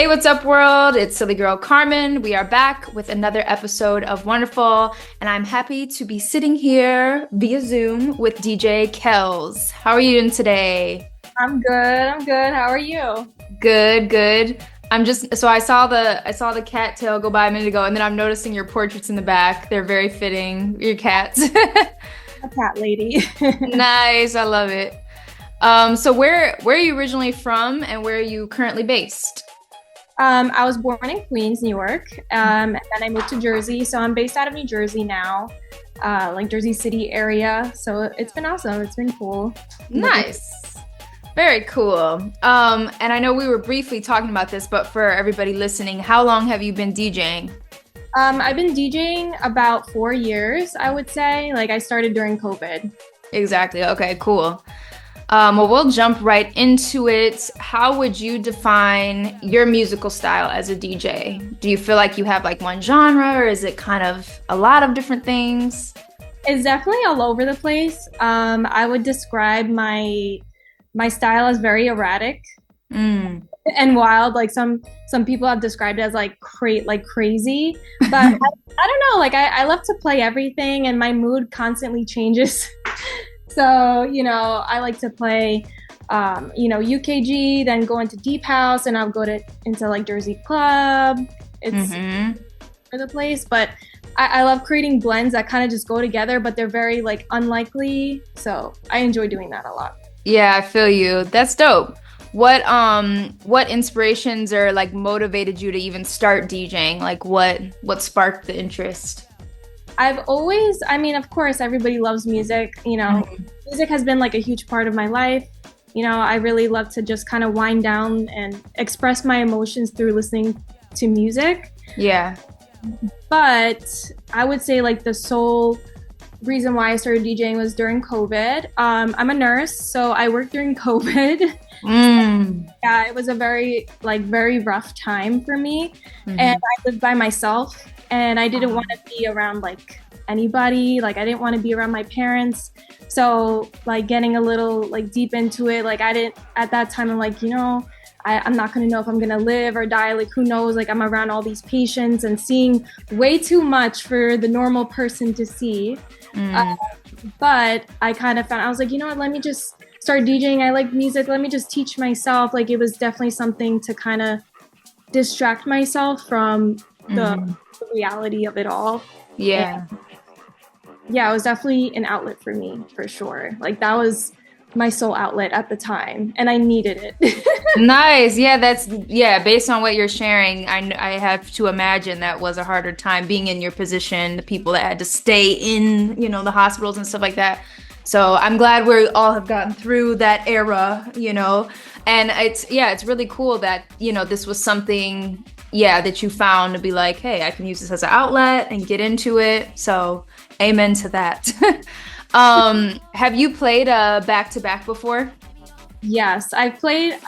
Hey, what's up, world? It's Silly Girl Carmen. We are back with another episode of Wonderful, and I'm happy to be sitting here via Zoom with DJ Kells. How are you doing today? I'm good. I'm good. How are you? Good, good. I saw the cattail go by a minute ago, and then I'm noticing your portraits in the back. They're very fitting, your cats. A cat lady. Nice, I love it. So where are you originally from, and where are you currently based? I was born in Queens, New York, and then I moved to Jersey. So I'm based out of New Jersey now, like Jersey City area. So it's been awesome. It's been cool. Nice. Very cool. And I know we were briefly talking about this, but for everybody listening, how long have you been DJing? I've been DJing about 4 years, I would say. Like I started during COVID. Exactly. Okay, cool. Well, we'll jump right into it. How would you define your musical style as a DJ? Do you feel like you have like one genre, or is it kind of a lot of different things? It's definitely all over the place. I would describe my style as very erratic Mm. and wild. Like some people have described it as like crazy, but I don't know. Like I love to play everything, and my mood constantly changes. So I like to play, UKG, then go into deep house, and I'll go into like Jersey club. It's Mm-hmm. for the place, but I love creating blends that kind of just go together, but they're very like unlikely. So I enjoy doing that a lot. Yeah, I feel you. That's dope. What inspirations or like motivated you to even start DJing? Like what sparked the interest? I mean, of course, everybody loves music. Mhm. Music has been like a huge part of my life. I really love to just kind of wind down and express my emotions through listening to music. Yeah. But I would say like the sole reason why I started DJing was during COVID. I'm a nurse, so I worked during COVID. Mm. Yeah, it was a very rough time for me, and Mhm. I lived by myself, and I didn't want to be around like anybody. Like I didn't want to be around my parents. So like getting a little like deep into it, like I didn't at that time. I'm like, I'm not gonna know if I'm gonna live or die. Like who knows? Like I'm around all these patients and seeing way too much for the normal person to see. Uh, Mm. but I kind of found I was like, you know what? Let me just start DJing. I like music. Let me just teach myself. Like it was definitely something to kind of distract myself from Mhm. the reality of it all. Yeah. And yeah, it was definitely an outlet for me for sure. Like that was my sole outlet at the time, and I needed it. Nice. Yeah, based on what you're sharing, I have to imagine that was a harder time being in your position, the people that had to stay in, the hospitals and stuff like that. So I'm glad we all have gotten through that era. And it's really cool that, this was something, that you found to be like, hey, I can use this as an outlet and get into it. So amen to that. Have you played a back-to-back before? Yes, I've played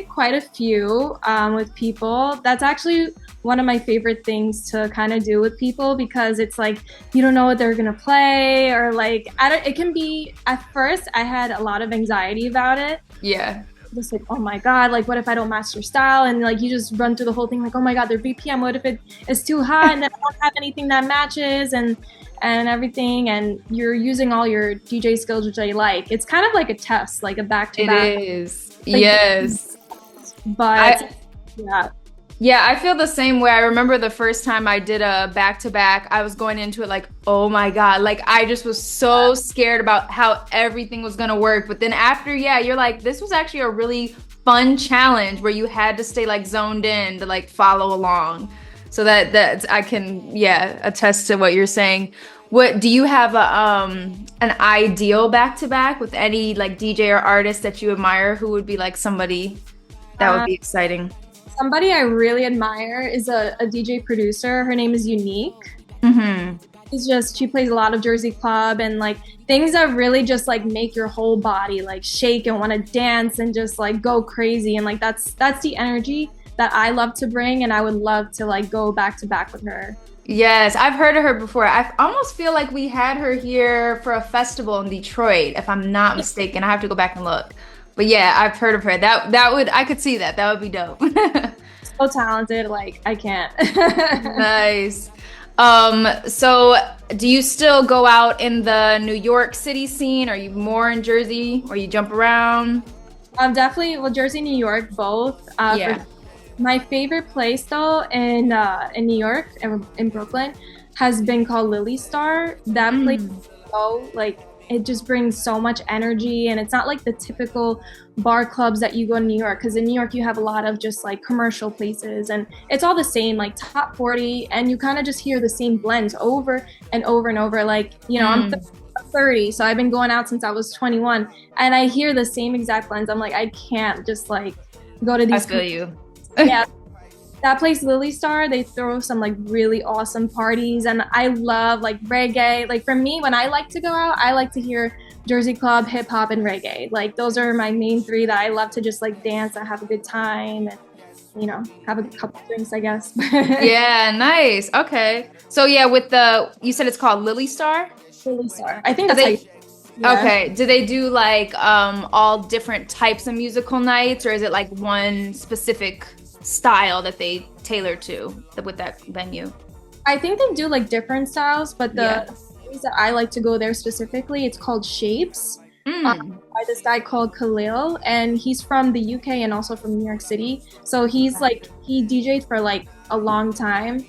quite a few with people. That's actually one of my favorite things to kind of do with people, because it's like you don't know what they're gonna play, or like I don't. It can be at first I had a lot of anxiety about it. Yeah. Just like, oh my god, like what if I don't match their style? And like you just run through the whole thing like, oh my god, their BPM. What if it is too high and then I don't have anything that matches, and everything, and you're using all your DJ skills, which I like. It's kind of like a test, like a back to It back. is. Like, Yes. but I yeah. Yeah, I feel the same way. I remember the first time I did a back to back, I was going into it like, oh my God. Like I just was so scared about how everything was gonna work. But then after, you're like, this was actually a really fun challenge where you had to stay like zoned in to like follow along. So that I can, attest to what you're saying. What do you have an ideal back to back with any like DJ or artist that you admire, who would be like somebody that would Um, be exciting? Somebody I really admire is a DJ producer. Her name is Unique. Mm-hmm. She plays a lot of Jersey club, and like things that really just like make your whole body like shake and want to dance and just like go crazy. And like that's the energy that I love to bring, and I would love to like go back to back with her. Yes, I've heard of her before. I almost feel like we had her here for a festival in Detroit, if I'm not mistaken. I have to go back and look. But yeah, I've heard of her. That would I could see that. That would be dope. so talented. Like I can't. Nice. So do you still go out in the New York City scene? Are you more in Jersey or you jump around? Definitely. Well, Jersey, New York, both. For Yeah. my favorite place though in New York, in Brooklyn, has been called Lily Star. That place, Mm. so like it just brings so much energy, and it's not like the typical bar clubs that you go in New York. Because in New York, you have a lot of just like commercial places, and it's all the same, like top 40, and you kind of just hear the same blends over and over and over. Like I'm Mm. 30, so I've been going out since I was 21, and I hear the same exact blends. I'm like, I can't just like go to I these. feel you. Yeah, that place Lily Star, they throw some like really awesome parties, and I love like reggae. Like for me, when I like to go out, I like to hear Jersey club, hip hop, and reggae. Like those are my main three that I love to just like dance and have a good time and have a couple drinks, I guess. Yeah, nice. Okay. So yeah, with you said it's called Lily Star? Lily Star. I think Do that's how you, they yeah. Okay, do they do like all different types of musical nights or is it like one specific style that they tailor to with that venue? I think they do like different styles, but Yeah. the place that I like to go there specifically, it's called Shapes. Mm. By this guy called Khalil, and he's from the UK and also from New York City. So he's like he DJ'd for like a long time,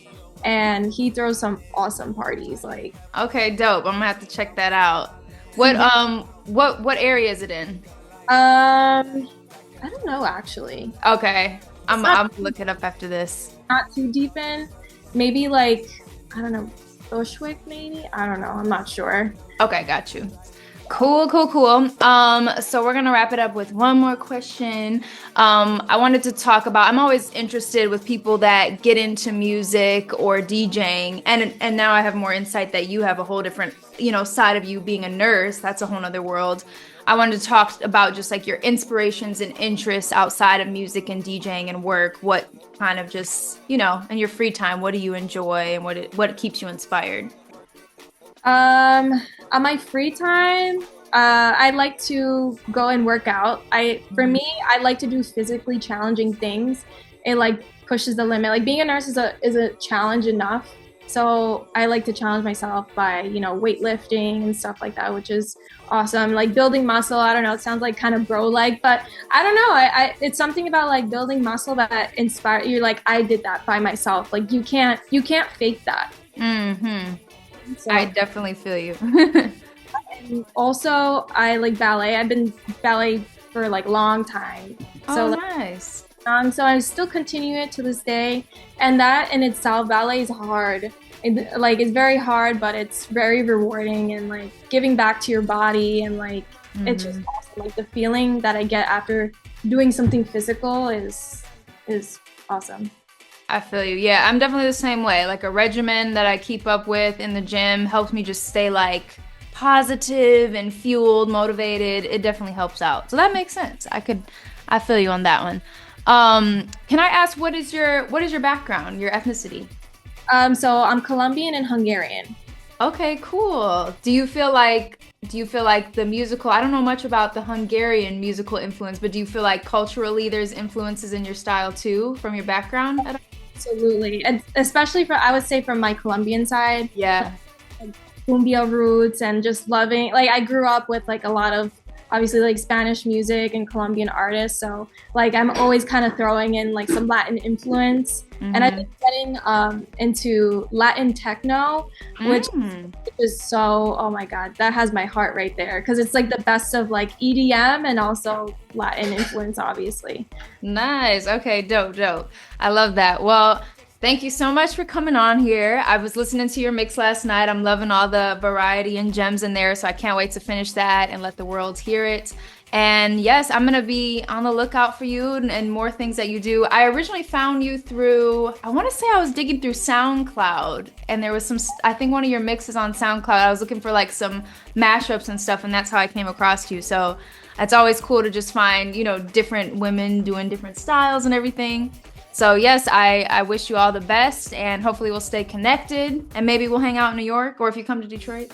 and he throws some awesome parties. Like, Okay, dope. I'm gonna have to check that out. What yeah. what area is it in? I don't know actually. Okay. It's I'm gonna look it up after this. not too deep in. Maybe like I don't know, Bushwick maybe. I don't know. I'm not sure. Okay, got you. Cool, cool, cool. So we're gonna wrap it up with one more question. I wanted to talk about, I'm always interested with people that get into music or DJing, and now I have more insight that you have a whole different, side of you being a nurse. That's a whole nother world. I wanted to talk about just like your inspirations and interests outside of music and DJing and work. What kind of just, in your free time, what do you enjoy and what keeps you inspired? On my free time, I like to go and work out. For me, I like to do physically challenging things. It like pushes the limit. Like being a nurse is a challenge enough. So I like to challenge myself by, weightlifting and stuff like that, which is awesome. Like building muscle. I don't know. It sounds like kind of bro-like, but I don't know. It's something about like building muscle that inspire you. Like I did that by myself. Like you can't fake that. Mm-hmm. So. I definitely feel you. And also, I like ballet. I've been ballet for like long time. Oh, So nice. so I still continue it to this day. And that in itself, ballet is hard. It's very hard, but it's very rewarding and like giving back to your body and like it's just Mhm. awesome. Like the feeling that I get after doing something physical is awesome. I feel you. Yeah, I'm definitely the same way. Like a regimen that I keep up with in the gym helps me just stay like positive and fueled, motivated. It definitely helps out. So that makes sense. I feel you on that one. Can I ask what is your background, your ethnicity? So I'm Colombian and Hungarian. Okay, cool. Do you feel like the musical, I don't know much about the Hungarian musical influence, but do you feel like culturally there's influences in your style too from your background at all? Absolutely. And especially I would say from my Colombian side, Yeah. like cumbia roots and just loving, like I grew up with like a lot of obviously like Spanish music and Colombian artists. So like I'm always kind of throwing in like some Latin influence. And I've Mm-hmm. been getting into Latin techno, which Mm. is so, oh my God, that has my heart right there. Cause it's like the best of like EDM and also Latin influence, obviously. Nice. Okay, dope, dope. I love that. Well, thank you so much for coming on here. I was listening to your mix last night. I'm loving all the variety and gems in there, so I can't wait to finish that and let the world hear it. And yes, I'm gonna be on the lookout for you and more things that you do. I originally found you through, I want to say I was digging through SoundCloud, and there was I think one of your mixes on SoundCloud. I was looking for like some mashups and stuff, and that's how I came across you. So it's always cool to just find, different women doing different styles and everything. So yes, I wish you all the best, and hopefully we'll stay connected, and maybe we'll hang out in New York, or if you come to Detroit.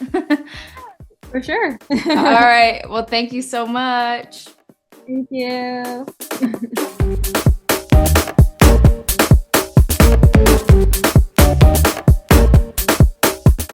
For sure. All right. Well, thank you so much. Thank you.